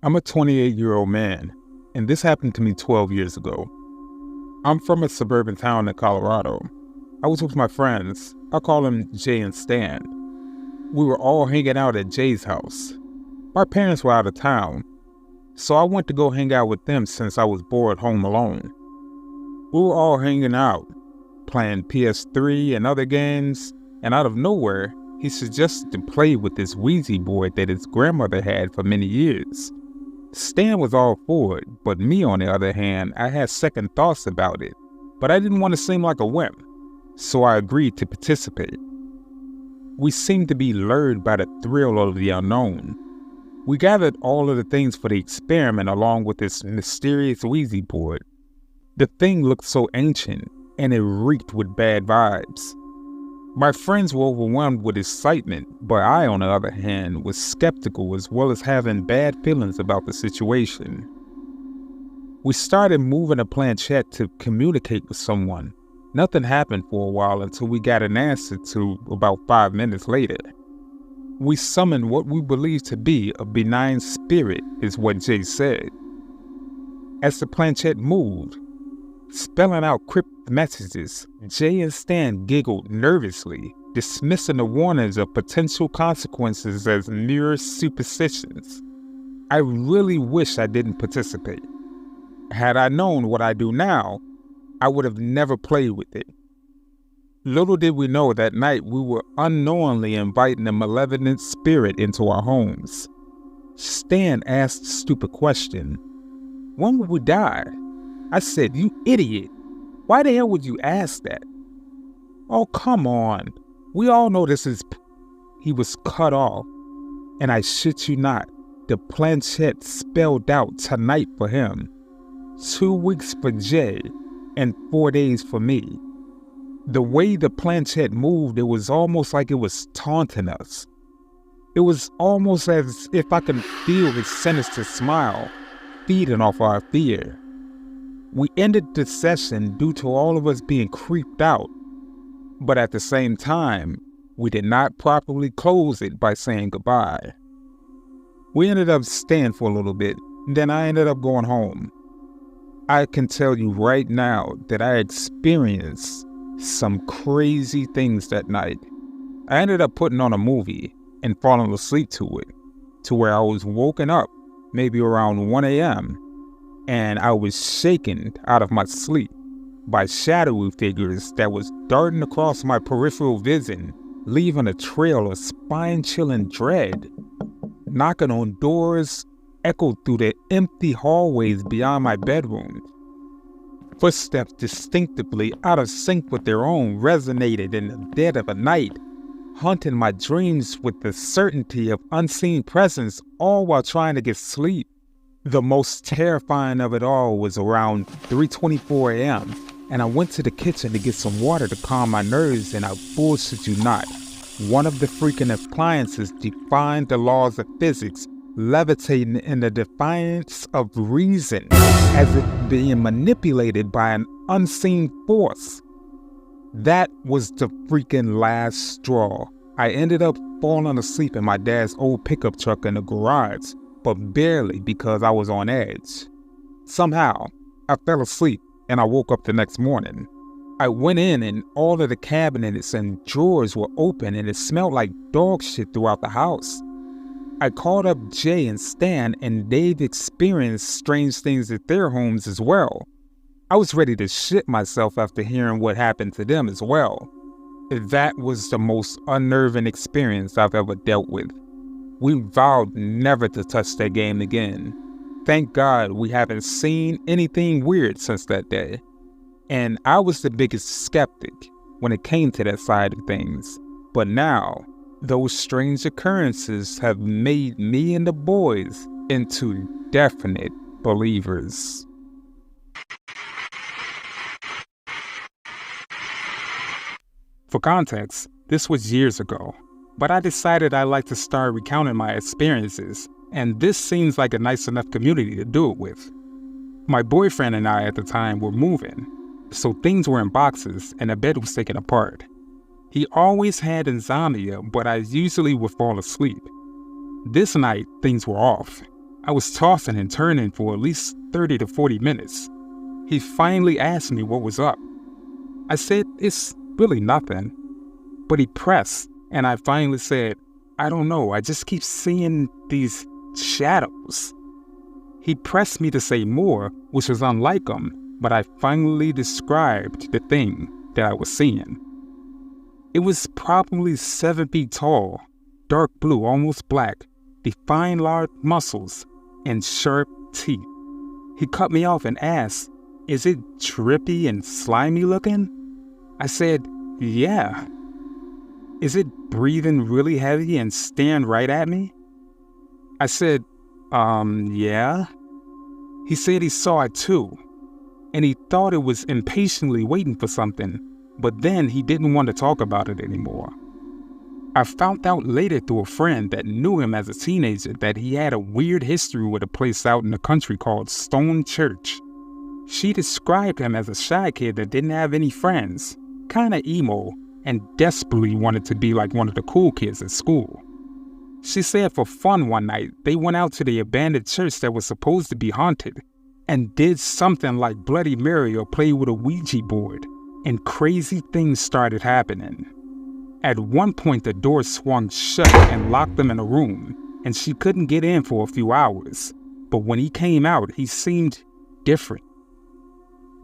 I'm a 28-year-old man, and this happened to me 12 years ago. I'm from a suburban town in Colorado. I was with my friends. I'll call them Jay and Stan. We were all hanging out at Jay's house. My parents were out of town, so I went to go hang out with them since I was bored home alone. We were all hanging out, playing PS3 and other games, and out of nowhere, he suggested to play with this Ouija board that his grandmother had for many years. Stan was all for it, but me, on the other hand, I had second thoughts about it, but I didn't want to seem like a wimp, so I agreed to participate. We seemed to be lured by the thrill of the unknown. We gathered all of the things for the experiment along with this mysterious Ouija board. The thing looked so ancient, and it reeked with bad vibes. My friends were overwhelmed with excitement, but I, on the other hand, was skeptical as well as having bad feelings about the situation. We started moving a planchette to communicate with someone. Nothing happened for a while until we got an answer to about 5 minutes later. We summoned what we believed to be a benign spirit, is what Jay said. As the planchette moved, spelling out cryptic messages, Jay and Stan giggled nervously, dismissing the warnings of potential consequences as mere superstitions. I really wish I didn't participate. Had I known what I do now, I would have never played with it. Little did we know that night we were unknowingly inviting a malevolent spirit into our homes. Stan asked a stupid question. When would we die? I said, "You idiot. Why the hell would you ask that?" "Oh, come on. We all know this is..." He was cut off, and I shit you not, the planchette spelled out tonight for him, 2 weeks for Jay, and 4 days for me. The way the planchette moved, it was almost like it was taunting us. It was almost as if I could feel his sinister smile feeding off our fear. We ended the session due to all of us being creeped out, but at the same time, we did not properly close it by saying goodbye. We ended up staying for a little bit, then I ended up going home. I can tell you right now that I experienced some crazy things that night. I ended up putting on a movie and falling asleep to it, to where I was woken up maybe around 1 a.m., and I was shaken out of my sleep by shadowy figures that was darting across my peripheral vision, leaving a trail of spine-chilling dread. Knocking on doors echoed through the empty hallways beyond my bedroom. Footsteps distinctively out of sync with their own resonated in the dead of the night, haunting my dreams with the certainty of unseen presence, all while trying to get sleep. The most terrifying of it all was around 3:24 a.m., and I went to the kitchen to get some water to calm my nerves, and I bullshit you not, one of the freaking appliances defied the laws of physics, levitating in the defiance of reason, as if being manipulated by an unseen force. That was the freaking last straw. I ended up falling asleep in my dad's old pickup truck in the garage, but barely, because I was on edge. Somehow, I fell asleep and I woke up the next morning. I went in and all of the cabinets and drawers were open and it smelled like dog shit throughout the house. I called up Jay and Stan, and they've experienced strange things at their homes as well. I was ready to shit myself after hearing what happened to them as well. That was the most unnerving experience I've ever dealt with. We vowed never to touch that game again. Thank God we haven't seen anything weird since that day. And I was the biggest skeptic when it came to that side of things. But now, those strange occurrences have made me and the boys into definite believers. For context, this was years ago, but I decided I'd like to start recounting my experiences, and this seems like a nice enough community to do it with. My boyfriend and I at the time were moving, so things were in boxes and the bed was taken apart. He always had insomnia, but I usually would fall asleep. This night, things were off. I was tossing and turning for at least 30 to 40 minutes. He finally asked me what was up. I said, "It's really nothing." But he pressed, and I finally said, "I don't know, I just keep seeing these shadows." He pressed me to say more, which was unlike him, but I finally described the thing that I was seeing. It was probably 7 feet tall, dark blue, almost black, defined large muscles, and sharp teeth. He cut me off and asked, "Is it drippy and slimy looking?" I said, "Yeah." "Is it breathing really heavy and staring right at me?" I said, yeah." He said he saw it too, and he thought it was impatiently waiting for something, but then he didn't want to talk about it anymore. I found out later through a friend that knew him as a teenager that he had a weird history with a place out in the country called Stone Church. She described him as a shy kid that didn't have any friends, kinda emo, and desperately wanted to be like one of the cool kids at school. She said for fun one night, they went out to the abandoned church that was supposed to be haunted and did something like Bloody Mary or play with a Ouija board, and crazy things started happening. At one point, the door swung shut and locked them in a room, and she couldn't get in for a few hours. But when he came out, he seemed different.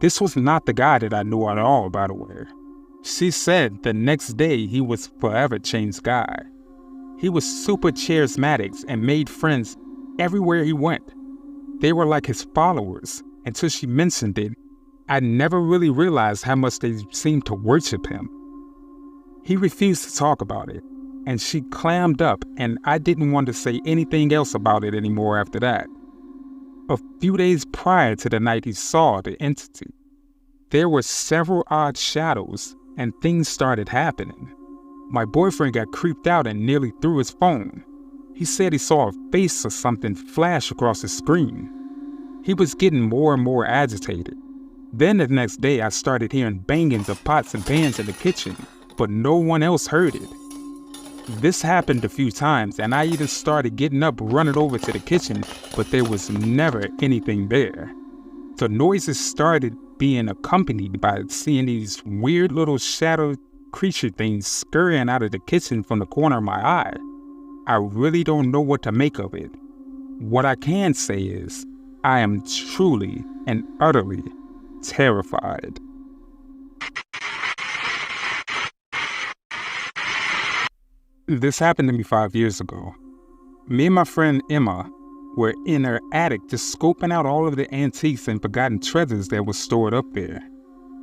This was not the guy that I knew at all, by the way. She said the next day he was forever changed guy. He was super charismatic and made friends everywhere he went. They were like his followers. Until she mentioned it, I never really realized how much they seemed to worship him. He refused to talk about it, and she clammed up, and I didn't want to say anything else about it anymore after that. A few days prior to the night he saw the entity, there were several odd shadows, and things started happening. My boyfriend got creeped out and nearly threw his phone. He said he saw a face or something flash across the screen. He was getting more and more agitated. Then the next day I started hearing bangings of pots and pans in the kitchen, but no one else heard it. This happened a few times, and I even started getting up, running over to the kitchen, but there was never anything there. The noises started being accompanied by seeing these weird little shadow creature things scurrying out of the kitchen from the corner of my eye. I really don't know what to make of it. What I can say is, I am truly and utterly terrified. This happened to me 5 years ago. Me and my friend Emma were in her attic just scoping out all of the antiques and forgotten treasures that were stored up there.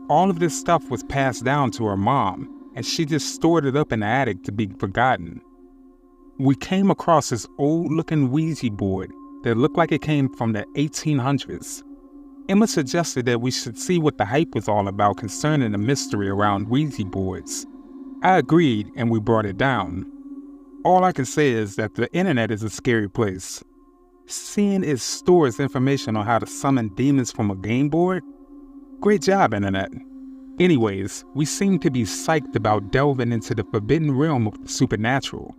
All of this stuff was passed down to her mom, and she just stored it up in the attic to be forgotten. We came across this old-looking Ouija board that looked like it came from the 1800s. Emma suggested that we should see what the hype was all about concerning the mystery around Ouija boards. I agreed, and we brought it down. All I can say is that the internet is a scary place. Seeing it stores information on how to summon demons from a game board? Great job, internet. Anyways, we seem to be psyched about delving into the forbidden realm of the supernatural.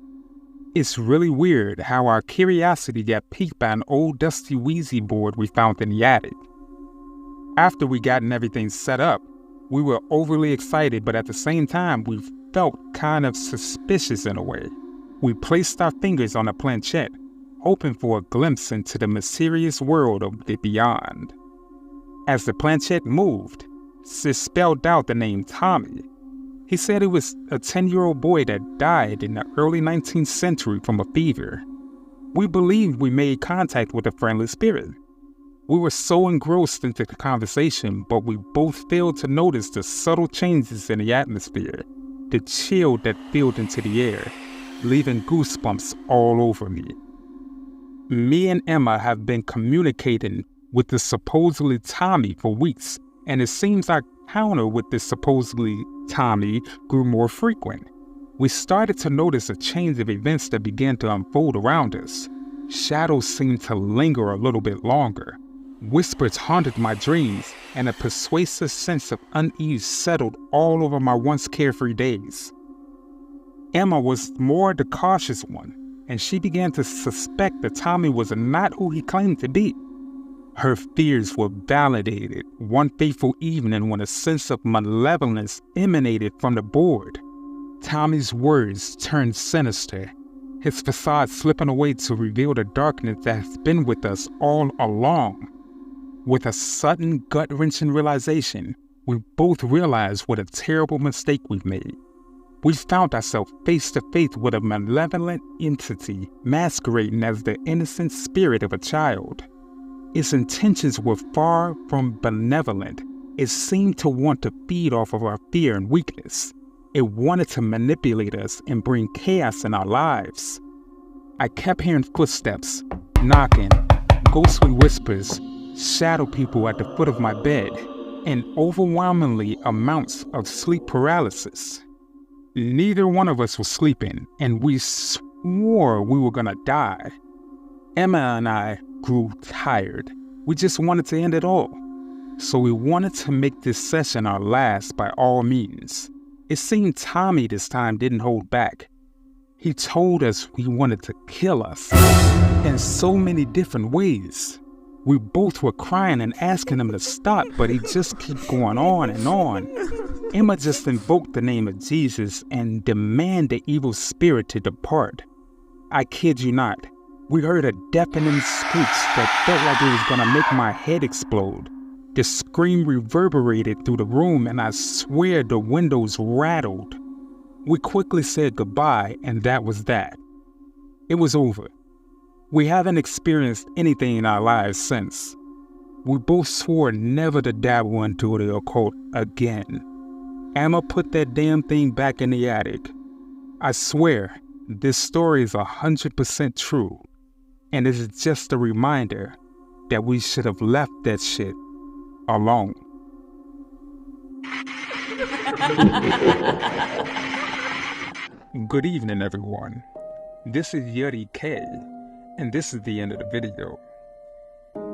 It's really weird how our curiosity got piqued by an old dusty Ouija board we found in the attic. After we gotten everything set up, we were overly excited, but at the same time, we felt kind of suspicious in a way. We placed our fingers on a planchette, hoping for a glimpse into the mysterious world of the beyond. As the planchette moved, it spelled out the name Tommy. He said it was a 10-year-old boy that died in the early 19th century from a fever. We believed we made contact with a friendly spirit. We were so engrossed into the conversation, but we both failed to notice the subtle changes in the atmosphere, the chill that filled into the air, leaving goosebumps all over me. Me and Emma have been communicating with the supposedly Tommy for weeks, and it seems our encounter with this supposedly Tommy grew more frequent. We started to notice a change of events that began to unfold around us. Shadows seemed to linger a little bit longer. Whispers haunted my dreams, and a persuasive sense of unease settled all over my once carefree days. Emma was more the cautious one. and she began to suspect that Tommy was not who he claimed to be. Her fears were validated one fateful evening when a sense of malevolence emanated from the board. Tommy's words turned sinister, his facade slipping away to reveal the darkness that has been with us all along. With a sudden gut-wrenching realization, we both realized what a terrible mistake we've made. We found ourselves face to face with a malevolent entity masquerading as the innocent spirit of a child. Its intentions were far from benevolent. It seemed to want to feed off of our fear and weakness. It wanted to manipulate us and bring chaos in our lives. I kept hearing footsteps, knocking, ghostly whispers, shadow people at the foot of my bed, and overwhelmingly amounts of sleep paralysis. Neither one of us was sleeping, and we swore we were gonna die. Emma and I grew tired. We just wanted to end it all. So we wanted to make this session our last by all means. It seemed Tommy this time didn't hold back. He told us he wanted to kill us in so many different ways. We both were crying and asking him to stop, but he just kept going on and on. Emma just invoked the name of Jesus and demanded the evil spirit to depart. I kid you not, we heard a deafening screech that felt like it was gonna make my head explode. The scream reverberated through the room, and I swear the windows rattled. We quickly said goodbye, and that was that. It was over. We haven't experienced anything in our lives since. We both swore never to dabble into the occult again. Emma put that damn thing back in the attic. I swear, this story is 100% true, and it is just a reminder that we should have left that shit alone. Good evening, everyone. This is Yuri K, and this is the end of the video.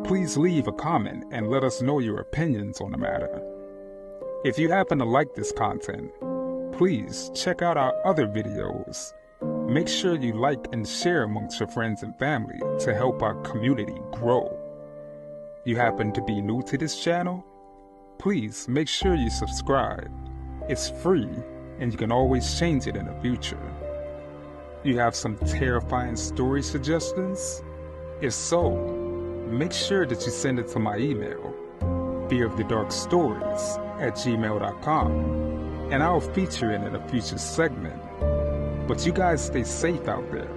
Please leave a comment and let us know your opinions on the matter. If you happen to like this content, please check out our other videos. Make sure you like and share amongst your friends and family to help our community grow. You happen to be new to this channel? Please make sure you subscribe. It's free and you can always change it in the future. You have some terrifying story suggestions? If so, make sure that you send it to my email, Fearofthedarkstories@gmail.com, and I'll feature it in a future segment. But you guys stay safe out there,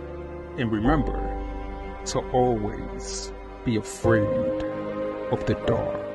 and remember to always be afraid of the dark.